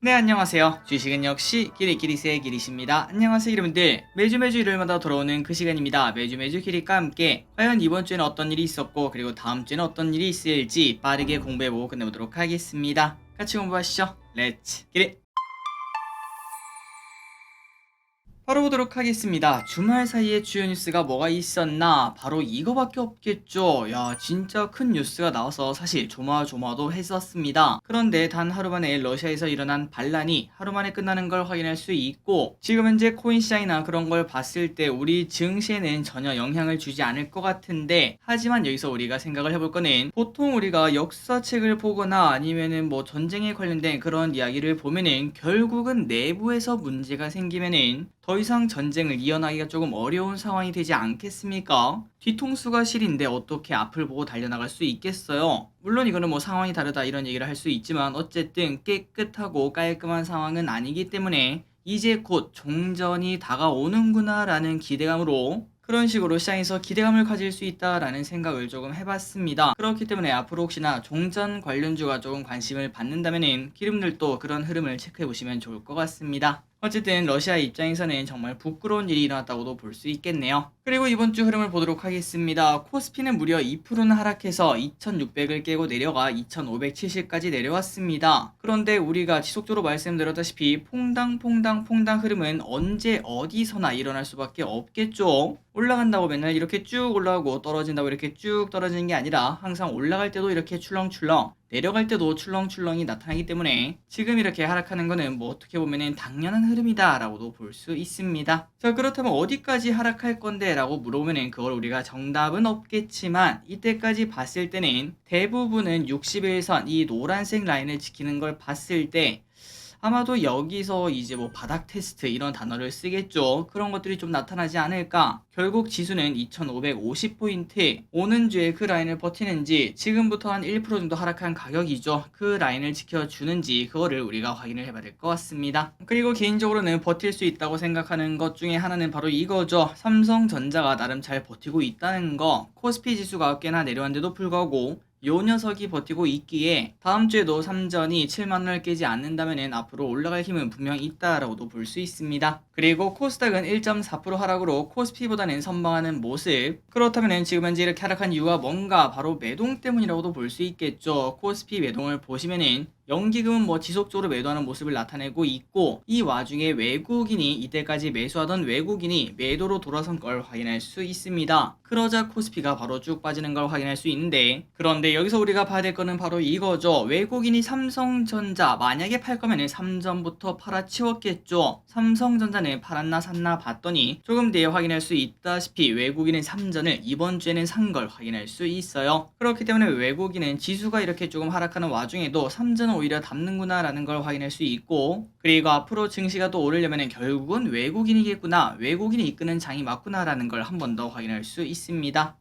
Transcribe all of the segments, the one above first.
네, 안녕하세요. 주식은 역시 기리기리스의 기리십니다. 안녕하세요, 여러분들. 매주 일요일마다 돌아오는 그 시간입니다. 매주 기리과 함께 과연 이번 주에는 어떤 일이 있었고 그리고 다음 주에는 어떤 일이 있을지 빠르게 공부해보고 끝내보도록 하겠습니다. 같이 공부하시죠. 렛츠 기리! 바로 보도록 하겠습니다. 주말 사이에 주요 뉴스가 뭐가 있었나? 바로 이거밖에 없겠죠. 야, 진짜 큰 뉴스가 나와서 사실 조마조마도 했었습니다. 그런데 단 하루 만에 러시아에서 일어난 반란이 하루 만에 끝나는 걸 확인할 수 있고, 지금 현재 코인 시장이나 그런 걸 봤을 때 우리 증시에는 전혀 영향을 주지 않을 것 같은데, 하지만 여기서 우리가 생각을 해볼 거는, 보통 우리가 역사책을 보거나 아니면은 뭐 전쟁에 관련된 그런 이야기를 보면은 결국은 내부에서 문제가 생기면은 더 이상 전쟁을 이어나기가 조금 어려운 상황이 되지 않겠습니까? 뒤통수가 실인데 어떻게 앞을 보고 달려나갈 수 있겠어요? 물론 이거는 뭐 상황이 다르다 이런 얘기를 할 수 있지만 어쨌든 깨끗하고 깔끔한 상황은 아니기 때문에 이제 곧 종전이 다가오는구나 라는 기대감으로 그런 식으로 시장에서 기대감을 가질 수 있다라는 생각을 조금 해봤습니다. 그렇기 때문에 앞으로 혹시나 종전 관련주가 조금 관심을 받는다면은 기름들도 그런 흐름을 체크해보시면 좋을 것 같습니다. 어쨌든 러시아 입장에서는 정말 부끄러운 일이 일어났다고도 볼 수 있겠네요. 그리고 이번 주 흐름을 보도록 하겠습니다. 코스피는 무려 2%는 하락해서 2600을 깨고 내려가 2570까지 내려왔습니다. 그런데 우리가 지속적으로 말씀드렸다시피 퐁당 흐름은 언제 어디서나 일어날 수밖에 없겠죠. 올라간다고 맨날 이렇게 쭉 올라가고 떨어진다고 이렇게 쭉 떨어지는 게 아니라 항상 올라갈 때도 이렇게 출렁출렁 내려갈 때도 출렁출렁이 나타나기 때문에 지금 이렇게 하락하는 거는 뭐 어떻게 보면은 당연한 흐름이다 라고도 볼 수 있습니다. 자, 그렇다면 어디까지 하락할 건데 라고 물어보면은 그걸 우리가 정답은 없겠지만 이때까지 봤을 때는 대부분은 60일선 이 노란색 라인을 지키는 걸 봤을 때 아마도 여기서 이제 뭐 바닥 테스트 이런 단어를 쓰겠죠. 그런 것들이 좀 나타나지 않을까. 결국 지수는 2550포인트 오는 주에 그 라인을 버티는지 지금부터 한 1% 정도 하락한 가격이죠. 그 라인을 지켜주는지 그거를 우리가 확인을 해봐야 될 것 같습니다. 그리고 개인적으로는 버틸 수 있다고 생각하는 것 중에 하나는 바로 이거죠. 삼성전자가 나름 잘 버티고 있다는 거. 코스피 지수가 꽤나 내려왔는데도 불구하고 요 녀석이 버티고 있기에 다음 주에도 삼전이 7만원을 깨지 않는다면 앞으로 올라갈 힘은 분명히 있다라고도 볼 수 있습니다. 그리고 코스닥은 1.4% 하락으로 코스피보다는 선방하는 모습. 그렇다면 지금 현재 이렇게 하락한 이유가 뭔가 바로 매동 때문이라고도 볼 수 있겠죠. 코스피 매동을 보시면은 연기금은 뭐 지속적으로 매도하는 모습을 나타내고 있고 이 와중에 외국인이 이때까지 매수하던 외국인이 매도로 돌아선 걸 확인할 수 있습니다. 그러자 코스피가 바로 쭉 빠지는 걸 확인할 수 있는데 그런데 여기서 우리가 봐야 될 거는 바로 이거죠. 외국인이 삼성전자 만약에 팔 거면은 삼전부터 팔아치웠겠죠. 삼성전자는 팔았나 샀나 봤더니 조금 뒤에 확인할 수 있다시피 외국인은 삼전을 이번 주에는 산 걸 확인할 수 있어요. 그렇기 때문에 외국인은 지수가 이렇게 조금 하락하는 와중에도 삼전을 오히려 담는구나 라는 걸 확인할 수 있고 그리고 앞으로 증시가 또 오르려면 결국은 외국인이겠구나 외국인이 이끄는 장이 맞구나 라는 걸 한 번 더 확인할 수 있습니다.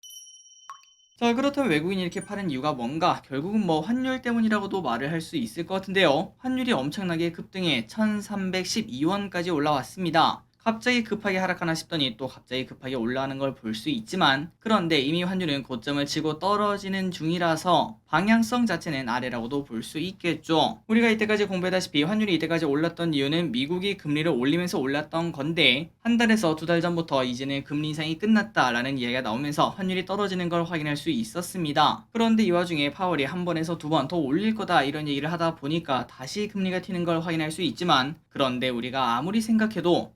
자, 그렇다면 외국인이 이렇게 파는 이유가 뭔가? 결국은 뭐 환율 때문이라고도 말을 할 수 있을 것 같은데요. 환율이 엄청나게 급등해 1312원까지 올라왔습니다. 갑자기 급하게 하락하나 싶더니 또 갑자기 급하게 올라가는 걸 볼 수 있지만 그런데 이미 환율은 고점을 치고 떨어지는 중이라서 방향성 자체는 아래라고도 볼 수 있겠죠. 우리가 이때까지 공부했다시피 환율이 이때까지 올랐던 이유는 미국이 금리를 올리면서 올랐던 건데 한 달에서 두 달 전부터 이제는 금리 인상이 끝났다라는 이야기가 나오면서 환율이 떨어지는 걸 확인할 수 있었습니다. 그런데 이 와중에 파월이 한 번에서 두 번 더 올릴 거다 이런 얘기를 하다 보니까 다시 금리가 튀는 걸 확인할 수 있지만 그런데 우리가 아무리 생각해도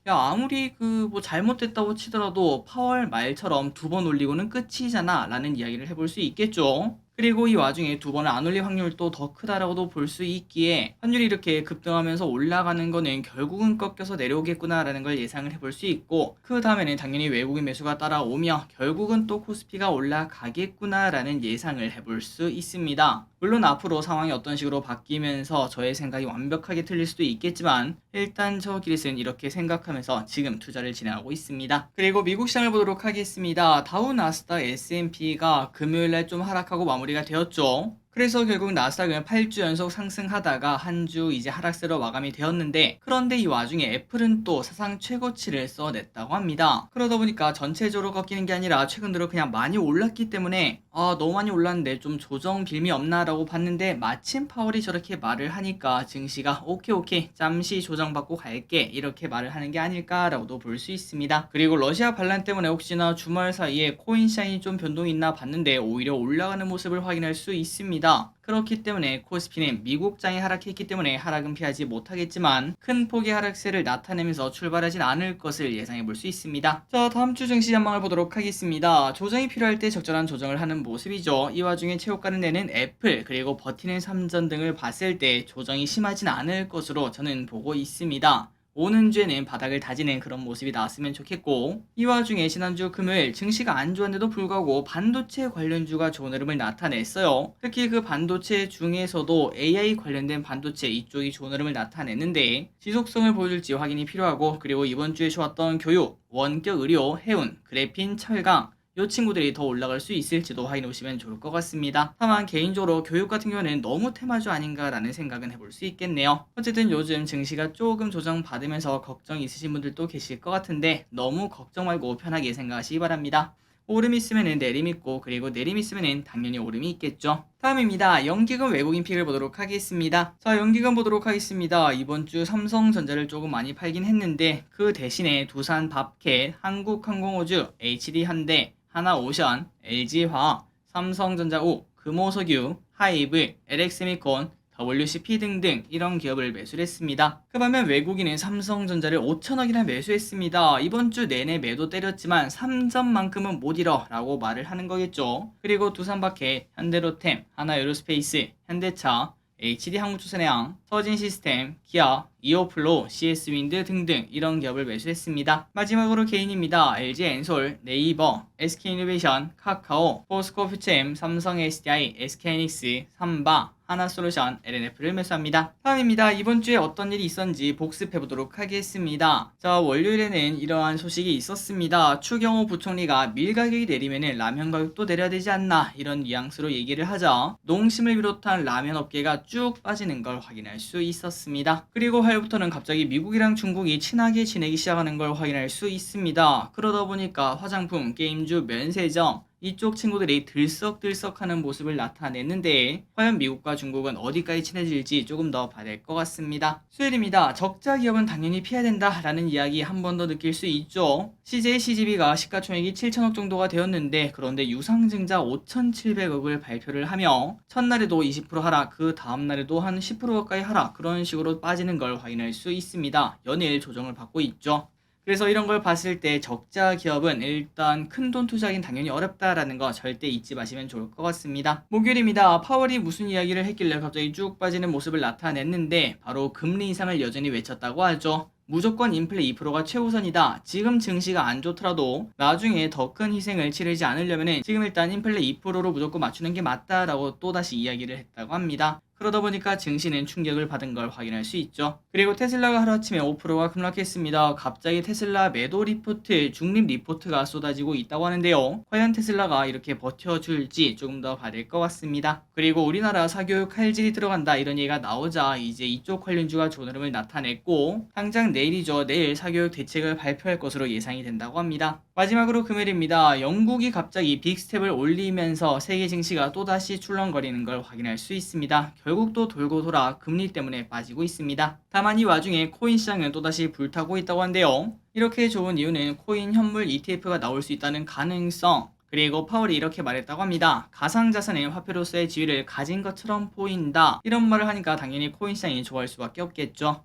야, 아무리 그 뭐 잘못됐다고 치더라도 파월 말처럼 두 번 올리고는 끝이잖아 라는 이야기를 해볼 수 있겠죠. 그리고 이 와중에 두 번을 안 올릴 확률도 더 크다라고도 볼 수 있기에 환율이 이렇게 급등하면서 올라가는 거는 결국은 꺾여서 내려오겠구나라는 걸 예상을 해볼 수 있고 그 다음에는 당연히 외국인 매수가 따라오며 결국은 또 코스피가 올라가겠구나라는 예상을 해볼 수 있습니다. 물론 앞으로 상황이 어떤 식으로 바뀌면서 저의 생각이 완벽하게 틀릴 수도 있겠지만 일단 저 기릿은 이렇게 생각하면서 지금 투자를 진행하고 있습니다. 그리고 미국 시장을 보도록 하겠습니다. 다우 나스닥 S&P가 금요일날 좀 하락하고 마무리가 되었죠. 그래서 결국 나스닥은 8주 연속 상승하다가 한 주 이제 하락세로 마감이 되었는데, 그런데 이 와중에 애플은 또 사상 최고치를 써냈다고 합니다. 그러다 보니까 전체적으로 꺾이는 게 아니라 최근 들어 그냥 많이 올랐기 때문에 너무 많이 올랐는데 좀 조정 빌미 없나 라고 봤는데, 마침 파월이 저렇게 말을 하니까 증시가 오케이 오케이 잠시 조정받고 갈게 이렇게 말을 하는 게 아닐까라고도 볼 수 있습니다. 그리고 러시아 반란 때문에 혹시나 주말 사이에 코인 시장이 좀 변동이 있나 봤는데 오히려 올라가는 모습을 확인할 수 있습니다. 그렇기 때문에 코스피는 미국장이 하락했기 때문에 하락은 피하지 못하겠지만 큰 폭의 하락세를 나타내면서 출발하진 않을 것을 예상해 볼 수 있습니다. 자, 다음 주 증시 전망을 보도록 하겠습니다. 조정이 필요할 때 적절한 조정을 하는 모습이죠. 이 와중에 최고가를 내는 애플 그리고 버티는 삼전 등을 봤을 때 조정이 심하진 않을 것으로 저는 보고 있습니다. 오는 주에는 바닥을 다지는 그런 모습이 나왔으면 좋겠고, 이 와중에 지난주 금요일 증시가 안 좋았는데도 불구하고 반도체 관련주가 좋은 흐름을 나타냈어요. 특히 그 반도체 중에서도 AI 관련된 반도체 이쪽이 좋은 흐름을 나타냈는데 지속성을 보여줄지 확인이 필요하고, 그리고 이번 주에 좋았던 교육, 원격 의료, 해운, 그래핀, 철강 이 친구들이 더 올라갈 수 있을지도 확인해 보시면 좋을 것 같습니다. 다만 개인적으로 교육 같은 경우는 너무 테마주 아닌가라는 생각은 해볼 수 있겠네요. 어쨌든 요즘 증시가 조금 조정받으면서 걱정 있으신 분들도 계실 것 같은데 너무 걱정 말고 편하게 생각하시기 바랍니다. 오름 있으면 내림 있고, 그리고 내림 있으면 당연히 오름이 있겠죠. 다음입니다. 연기금 외국인 픽을 보도록 하겠습니다. 자, 연기금 보도록 하겠습니다. 이번 주 삼성전자를 조금 많이 팔긴 했는데 그 대신에 두산 밥캣, 한국항공우주, HD현대, 하나오션, LG화학, 삼성전자우, 금호석유, 하이브, LX미콘, WCP 등등 이런 기업을 매수를 했습니다. 그 반면 외국인은 삼성전자를 5천억이나 매수했습니다. 이번 주 내내 매도 때렸지만 3점만큼은 못 잃어 라고 말을 하는 거겠죠. 그리고 두산바켓, 현대로템, 하나에어로스페이스, 현대차, HD항공투선해양, 서진시스템, 기아, 이오플로, CS윈드 등등 이런 기업을 매수했습니다. 마지막으로 개인입니다. LG엔솔, 네이버, SK이노베이션, 카카오, 포스코퓨처엠, 삼성 SDI, SK하이닉스, 삼바, 하나솔루션, LNF를 매수합니다. 다음입니다. 이번 주에 어떤 일이 있었는지 복습해보도록 하겠습니다. 자, 월요일에는 이러한 소식이 있었습니다. 추경호 부총리가 밀 가격이 내리면 라면 가격도 내려야 되지 않나 이런 뉘앙스로 얘기를 하자 농심을 비롯한 라면 업계가 쭉 빠지는 걸 확인할 수 있었습니다. 그리고 화요일부터는 갑자기 미국이랑 중국이 친하게 지내기 시작하는 걸 확인할 수 있습니다. 그러다 보니까 화장품, 게임주, 면세점 이쪽 친구들이 들썩들썩하는 모습을 나타냈는데 과연 미국과 중국은 어디까지 친해질지 조금 더 봐야 될 것 같습니다. 수요일입니다. 적자 기업은 당연히 피해야 된다라는 이야기 한 번 더 느낄 수 있죠. CJ CGV가 시가총액이 7천억 정도가 되었는데 그런데 유상증자 5,700억을 발표를 하며 첫날에도 20% 하락, 그 다음날에도 한 10% 가까이 하락, 그런 식으로 빠지는 걸 확인할 수 있습니다. 연일 조정을 받고 있죠. 그래서 이런 걸 봤을 때 적자 기업은 일단 큰돈 투자하긴 당연히 어렵다라는 거 절대 잊지 마시면 좋을 것 같습니다. 목요일입니다. 파월이 무슨 이야기를 했길래 갑자기 쭉 빠지는 모습을 나타냈는데 바로 금리 인상을 여전히 외쳤다고 하죠. 무조건 인플레 2%가 최우선이다. 지금 증시가 안 좋더라도 나중에 더 큰 희생을 치르지 않으려면 지금 일단 인플레 2%로 무조건 맞추는 게 맞다라고 또다시 이야기를 했다고 합니다. 그러다 보니까 증시는 충격을 받은 걸 확인할 수 있죠. 그리고 테슬라가 하루아침에 5%가 급락했습니다. 갑자기 테슬라 매도 리포트, 중립 리포트가 쏟아지고 있다고 하는데요. 과연 테슬라가 이렇게 버텨줄지 조금 더 봐야 될 것 같습니다. 그리고 우리나라 사교육 칼질이 들어간다 이런 얘기가 나오자 이제 이쪽 관련주가 좋은 흐름을 나타냈고 당장 내일이죠. 내일 사교육 대책을 발표할 것으로 예상이 된다고 합니다. 마지막으로 금요일입니다. 영국이 갑자기 빅스텝을 올리면서 세계 증시가 또다시 출렁거리는 걸 확인할 수 있습니다. 결국 또 돌고 돌아 금리 때문에 빠지고 있습니다. 다만 이 와중에 코인 시장은 또다시 불타고 있다고 한데요. 이렇게 좋은 이유는 코인 현물 ETF가 나올 수 있다는 가능성, 그리고 파월이 이렇게 말했다고 합니다. 가상자산은 화폐로서의 지위를 가진 것처럼 보인다. 이런 말을 하니까 당연히 코인 시장이 좋아할 수밖에 없겠죠.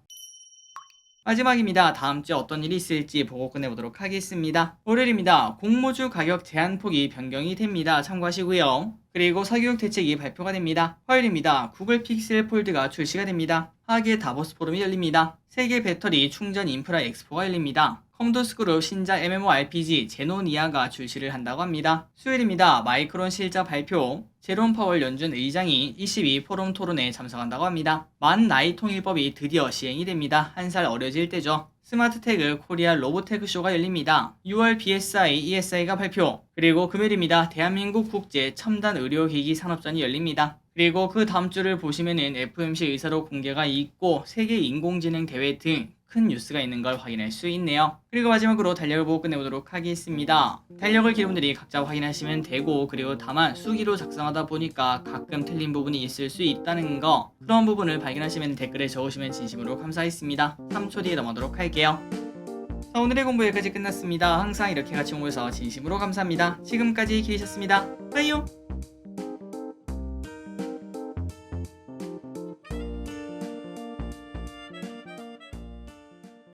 마지막입니다. 다음 주에 어떤 일이 있을지 보고 끝내보도록 하겠습니다. 월요일입니다. 공모주 가격 제한폭이 변경이 됩니다. 참고하시고요. 그리고 사교육 대책이 발표가 됩니다. 화요일입니다. 구글 픽셀 폴드가 출시가 됩니다. 하계 다보스 포럼이 열립니다. 세계 배터리 충전 인프라 엑스포가 열립니다. 컴도스그룹 신작 MMORPG 제노니아가 출시를 한다고 합니다. 수요일입니다. 마이크론 실적 발표, 제롬 파월 연준 의장이 22 포럼 토론에 참석한다고 합니다. 만 나이 통일법이 드디어 시행이 됩니다. 한 살 어려질 때죠. 스마트태그 코리아 로보테크 쇼가 열립니다. 6월 BSI, ESI가 발표, 그리고 금요일입니다. 대한민국 국제 첨단 의료기기 산업전이 열립니다. 그리고 그 다음 주를 보시면은 FOMC 의사록 공개가 있고 세계 인공지능 대회 등 큰 뉴스가 있는 걸 확인할 수 있네요. 그리고 마지막으로 달력을 보고 끝내보도록 하겠습니다. 달력을 여러분들이 각자 확인하시면 되고, 그리고 다만 수기로 작성하다 보니까 가끔 틀린 부분이 있을 수 있다는 거, 그런 부분을 발견하시면 댓글에 적으시면 진심으로 감사하겠습니다. 3초 뒤에 넘어가도록 할게요. 자, 오늘의 공부 여기까지 끝났습니다. 항상 이렇게 같이 공부해서 진심으로 감사합니다. 지금까지 기리셨습니다. 빠이요.